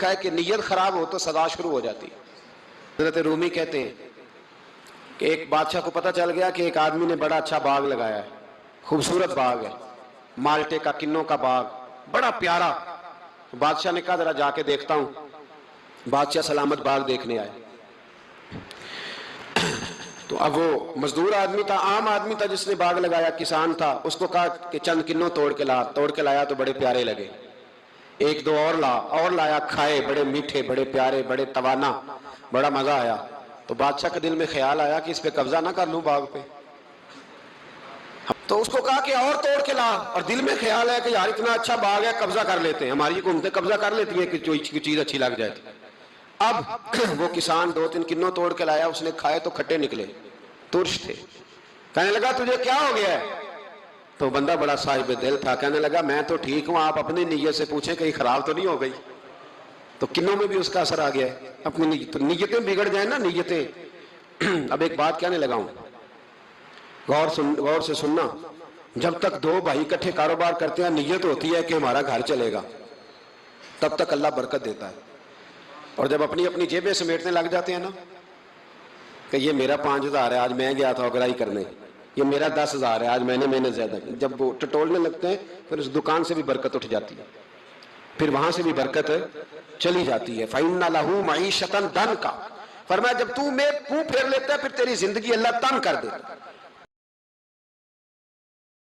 ہے کہ نیت خراب ہو تو سزا شروع ہو جاتی ہے۔ حضرت رومی کہتے ہیں کہ ایک بادشاہ کو پتہ چل گیا کہ ایک آدمی نے بڑا اچھا باغ لگایا ہے، خوبصورت باغ ہے، مالٹے کا، کنوں کا باغ، بڑا پیارا۔ بادشاہ نے کہا ذرا جا کے دیکھتا ہوں۔ بادشاہ سلامت باغ دیکھنے آئے تو اب وہ مزدور آدمی تھا، عام آدمی تھا جس نے باغ لگایا، کسان تھا، اس کو کہا کہ چند کنوں توڑ کے لایا تو بڑے پیارے لگے، ایک دو اور لایا، کھائے، بڑے میٹھے، بڑے پیارے، بڑے توانا، بڑا مزہ آیا۔ تو بادشاہ کے دل میں خیال آیا کہ اس پہ قبضہ نہ کر لوں باغ پہ، تو اس کو کہا کہ اور توڑ کے لا، اور دل میں خیال ہے کہ یار اتنا اچھا باغ ہے، قبضہ کر لیتے ہیں، ہماری حکومتیں قبضہ کر لیتی ہیں کہ کوئی چیز اچھی لگ جائے۔ اب وہ کسان دو تین کنوں توڑ کے لایا، اس نے کھائے تو کھٹے نکلے، ترش تھے۔ کہنے لگا تجھے کیا ہو گیا ہے؟ تو بندہ بڑا صاحب دل تھا، کہنے لگا میں تو ٹھیک ہوں، آپ اپنی نیت سے پوچھیں کہیں خراب تو نہیں ہو گئی۔ تو کنوں میں بھی اس کا اثر آ گیا ہے، اپنی نیتیں بگڑ جائیں نا، نیتیں۔ اب ایک بات کہنے لگا ہوں، غور سے سننا، جب تک دو بھائی اکٹھے کاروبار کرتے ہیں نیت ہوتی ہے کہ ہمارا گھر چلے گا، تب تک اللہ برکت دیتا ہے۔ اور جب اپنی اپنی جیبیں سمیٹنے لگ جاتے ہیں نا کہ یہ میرا 5,000 ہے، آج میں گیا تھا اگرائی کرنے، یہ میرا 10,000 ہے، آج میں نے محنت زیادہ کی، جب وہ ٹٹولنے لگتے ہیں پھر اس دکان سے بھی برکت اٹھ جاتی ہے، پھر وہاں سے بھی برکت چلی جاتی ہے۔ فَإِنَّ لَهُ مَعِيشَةً ضَنْكَ، فرمایا جب تو میں منہ پھیر لیتا ہے پھر تیری زندگی اللہ تنگ کر دیتا ہے۔